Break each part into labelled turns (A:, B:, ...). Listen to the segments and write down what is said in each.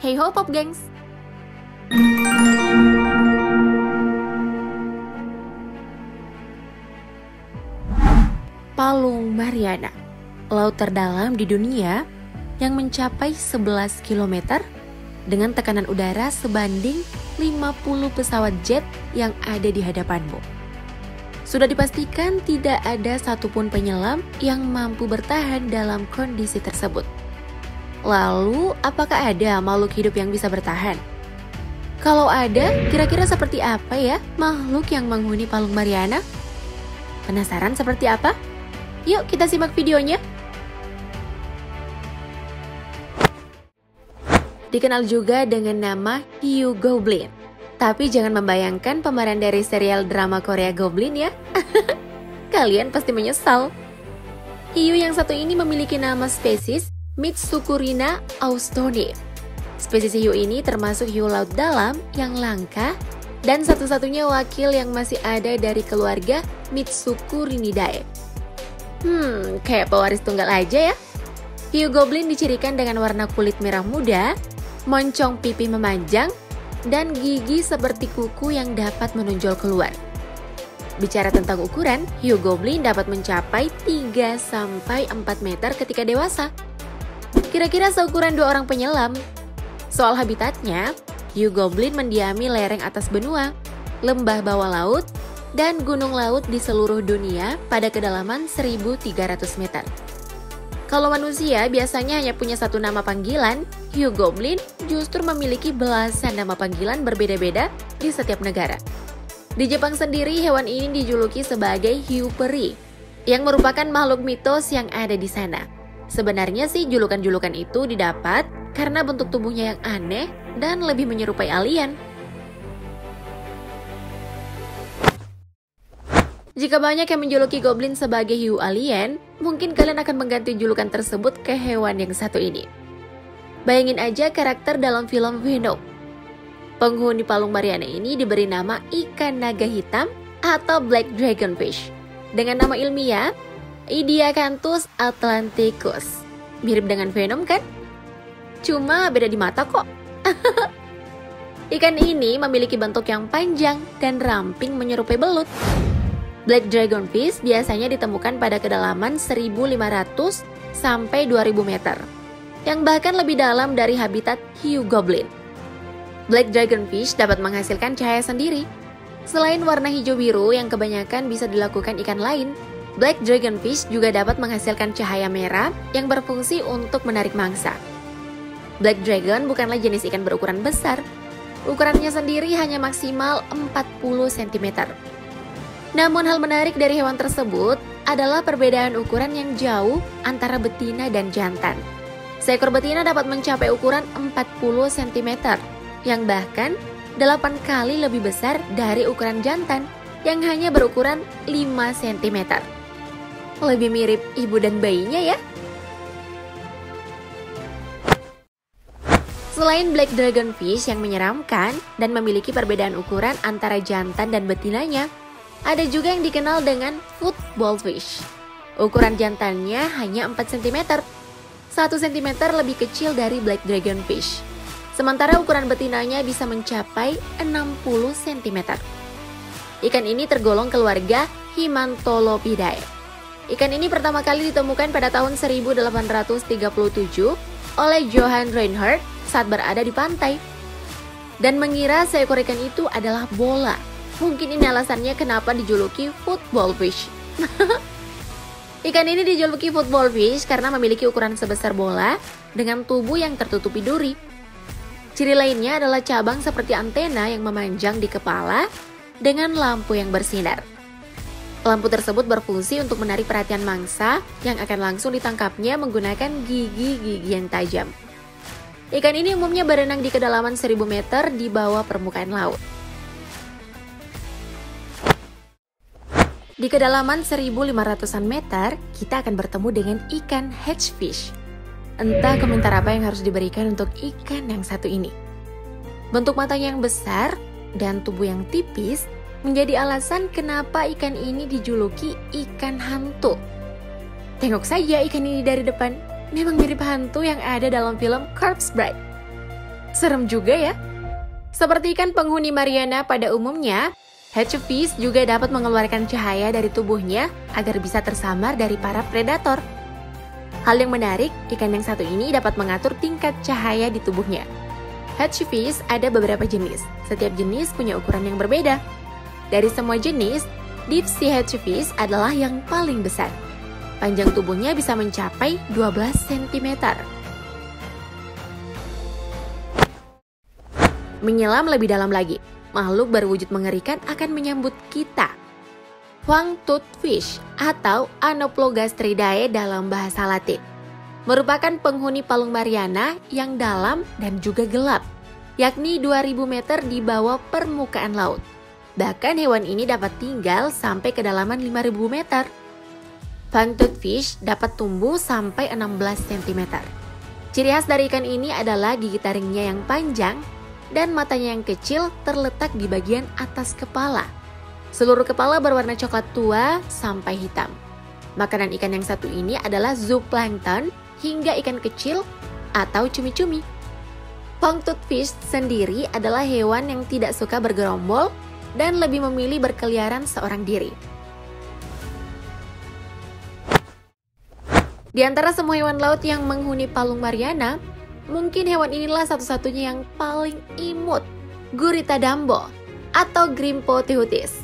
A: Hey ho Pop Gengs! Palung Mariana, laut terdalam di dunia yang mencapai 11 km dengan tekanan udara sebanding 50 pesawat jet yang ada di hadapanmu. Sudah dipastikan tidak ada satupun penyelam yang mampu bertahan dalam kondisi tersebut. Lalu, apakah ada makhluk hidup yang bisa bertahan? Kalau ada, kira-kira seperti apa ya makhluk yang menghuni Palung Mariana? Penasaran seperti apa? Yuk kita simak videonya. Dikenal juga dengan nama hiu goblin. Tapi jangan membayangkan pemeran dari serial drama Korea Goblin ya. Kalian pasti menyesal. Hiu yang satu ini memiliki nama spesies Mitsukurina austoni. Spesies hiu ini termasuk hiu laut dalam yang langka dan satu-satunya wakil yang masih ada dari keluarga Mitsukurinidae. Kayak pewaris tunggal aja ya. Hiu goblin dicirikan dengan warna kulit merah muda, moncong pipi memanjang, dan gigi seperti kuku yang dapat menonjol keluar. Bicara tentang ukuran, hiu goblin dapat mencapai 3-4 meter ketika dewasa. Kira-kira seukuran 2 orang penyelam. Soal habitatnya, hiu goblin mendiami lereng atas benua, lembah bawah laut, dan gunung laut di seluruh dunia pada kedalaman 1.300 meter. Kalau manusia biasanya hanya punya satu nama panggilan, hiu goblin justru memiliki belasan nama panggilan berbeda-beda di setiap negara. Di Jepang sendiri, hewan ini dijuluki sebagai hiu peri, yang merupakan makhluk mitos yang ada di sana. Sebenarnya sih julukan-julukan itu didapat karena bentuk tubuhnya yang aneh dan lebih menyerupai alien. Jika banyak yang menjuluki goblin sebagai hiu alien, mungkin kalian akan mengganti julukan tersebut ke hewan yang satu ini. Bayangin aja karakter dalam film Venom. Penghuni Palung Mariana ini diberi nama ikan naga hitam atau black dragonfish. Dengan nama ilmiah, Ediacanthus atlanticus. Mirip dengan Venom kan? Cuma beda di mata kok. Ikan ini memiliki bentuk yang panjang dan ramping menyerupai belut. Black dragonfish biasanya ditemukan pada kedalaman 1.500 sampai 2.000 meter, yang bahkan lebih dalam dari habitat hiu goblin. Black dragonfish dapat menghasilkan cahaya sendiri. Selain warna hijau biru yang kebanyakan bisa dilakukan ikan lain, Black dragonfish juga dapat menghasilkan cahaya merah yang berfungsi untuk menarik mangsa. Black dragon bukanlah jenis ikan berukuran besar. Ukurannya sendiri hanya maksimal 40 cm. Namun hal menarik dari hewan tersebut adalah perbedaan ukuran yang jauh antara betina dan jantan. Seekor betina dapat mencapai ukuran 40 cm, yang bahkan 8 kali lebih besar dari ukuran jantan yang hanya berukuran 5 cm. Lebih mirip ibu dan bayinya ya. Selain black dragonfish yang menyeramkan dan memiliki perbedaan ukuran antara jantan dan betinanya, ada juga yang dikenal dengan football fish. Ukuran jantannya hanya 4 cm. 1 cm lebih kecil dari black dragonfish. Sementara ukuran betinanya bisa mencapai 60 cm. Ikan ini tergolong keluarga Himantolopidae. Ikan ini pertama kali ditemukan pada tahun 1837 oleh Johann Reinhardt saat berada di pantai dan mengira seekor ikan itu adalah bola. Mungkin ini alasannya kenapa dijuluki football fish. Ikan ini dijuluki football fish karena memiliki ukuran sebesar bola dengan tubuh yang tertutupi duri. Ciri lainnya adalah cabang seperti antena yang memanjang di kepala dengan lampu yang bersinar. Lampu tersebut berfungsi untuk menarik perhatian mangsa yang akan langsung ditangkapnya menggunakan gigi-gigi yang tajam. Ikan ini umumnya berenang di kedalaman 1.000 meter di bawah permukaan laut. Di kedalaman 1.500-an meter, kita akan bertemu dengan ikan hedgefish. Entah komentar apa yang harus diberikan untuk ikan yang satu ini. Bentuk matanya yang besar dan tubuh yang tipis menjadi alasan kenapa ikan ini dijuluki ikan hantu. Tengok saja ikan ini dari depan, memang mirip hantu yang ada dalam film Corpse Bride. Serem juga ya. Seperti ikan penghuni Mariana pada umumnya, hedgehog juga dapat mengeluarkan cahaya dari tubuhnya agar bisa tersamar dari para predator. Hal yang menarik, ikan yang satu ini dapat mengatur tingkat cahaya di tubuhnya. Hedgehog ada beberapa jenis. Setiap jenis punya ukuran yang berbeda. Dari semua jenis, deep sea hedgehog adalah yang paling besar. Panjang tubuhnya bisa mencapai 12 cm. Menyelam lebih dalam lagi, makhluk berwujud mengerikan akan menyambut kita. Fang-toothed fish atau Anoplogastridae dalam bahasa Latin merupakan penghuni Palung Mariana yang dalam dan juga gelap, yakni 2000 meter di bawah permukaan laut. Bahkan hewan ini dapat tinggal sampai kedalaman 5000 meter. Fang-toothed fish dapat tumbuh sampai 16 cm. Ciri khas dari ikan ini adalah gigi taringnya yang panjang dan matanya yang kecil terletak di bagian atas kepala. Seluruh kepala berwarna coklat tua sampai hitam. Makanan ikan yang satu ini adalah zooplankton hingga ikan kecil atau cumi-cumi. Fang-toothed fish sendiri adalah hewan yang tidak suka bergerombol dan lebih memilih berkeliaran seorang diri. Di antara semua hewan laut yang menghuni Palung Mariana, mungkin hewan inilah satu-satunya yang paling imut. Gurita dambo atau Grimpotihutis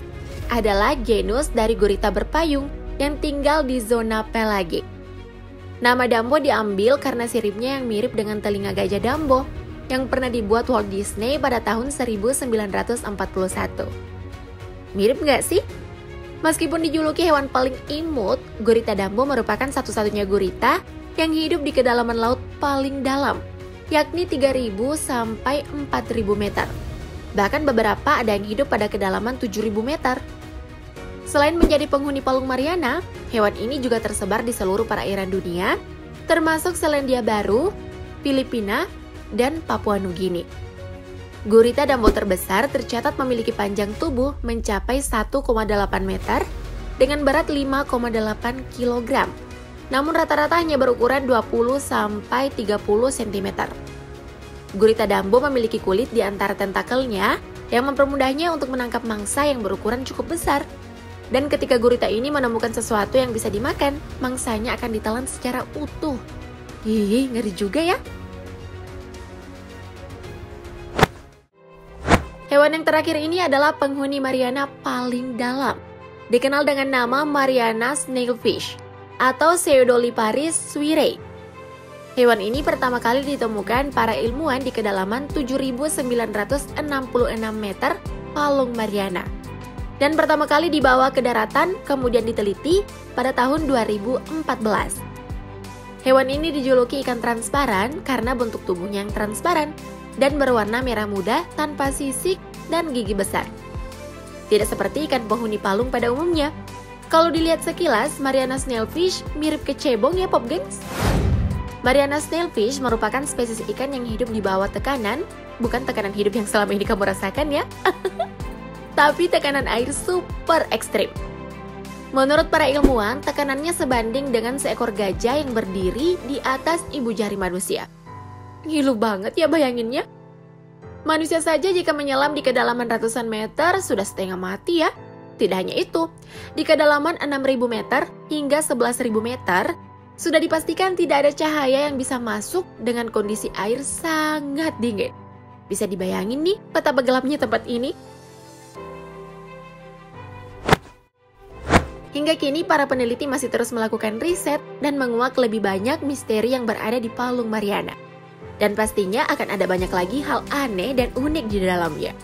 A: adalah genus dari gurita berpayung yang tinggal di zona pelagik. Nama dambo diambil karena siripnya yang mirip dengan telinga gajah dambo yang pernah dibuat Walt Disney pada tahun 1941. Mirip nggak sih? Meskipun dijuluki hewan paling imut, gurita dambo merupakan satu-satunya gurita yang hidup di kedalaman laut paling dalam, yakni 3000 sampai 4000 meter. Bahkan beberapa ada yang hidup pada kedalaman 7000 meter. Selain menjadi penghuni Palung Mariana, hewan ini juga tersebar di seluruh perairan dunia, termasuk Selandia Baru, Filipina, dan Papua Nugini. Gurita dambo terbesar tercatat memiliki panjang tubuh mencapai 1,8 meter dengan berat 5,8 kg. Namun rata-rata hanya berukuran 20 sampai 30 cm. Gurita dambo memiliki kulit di antara tentakelnya yang mempermudahnya untuk menangkap mangsa yang berukuran cukup besar. Dan ketika gurita ini menemukan sesuatu yang bisa dimakan, mangsanya akan ditelan secara utuh. Ih, ngeri juga ya. Hewan yang terakhir ini adalah penghuni Mariana paling dalam, dikenal dengan nama Mariana snailfish atau Pseudoliparis swirei. Hewan ini pertama kali ditemukan para ilmuwan di kedalaman 7.966 meter Palung Mariana. Dan pertama kali dibawa ke daratan, kemudian diteliti pada tahun 2014. Hewan ini dijuluki ikan transparan karena bentuk tubuhnya yang transparan dan berwarna merah muda tanpa sisik dan gigi besar. Tidak seperti ikan penghuni palung pada umumnya. Kalau dilihat sekilas, Mariana snailfish mirip ke cebong ya Pop Gengs. Mariana snailfish merupakan spesies ikan yang hidup di bawah tekanan, bukan tekanan hidup yang selama ini kamu rasakan ya, tapi tekanan air super ekstrim. Menurut para ilmuwan, tekanannya sebanding dengan seekor gajah yang berdiri di atas ibu jari manusia. Ngilu banget ya bayanginnya. Manusia saja jika menyelam di kedalaman ratusan meter sudah setengah mati ya. Tidak hanya itu, di kedalaman 6.000 meter hingga 11.000 meter, sudah dipastikan tidak ada cahaya yang bisa masuk dengan kondisi air sangat dingin. Bisa dibayangin nih betapa gelapnya tempat ini? Hingga kini para peneliti masih terus melakukan riset dan menguak lebih banyak misteri yang berada di Palung Mariana. Dan pastinya akan ada banyak lagi hal aneh dan unik di dalamnya.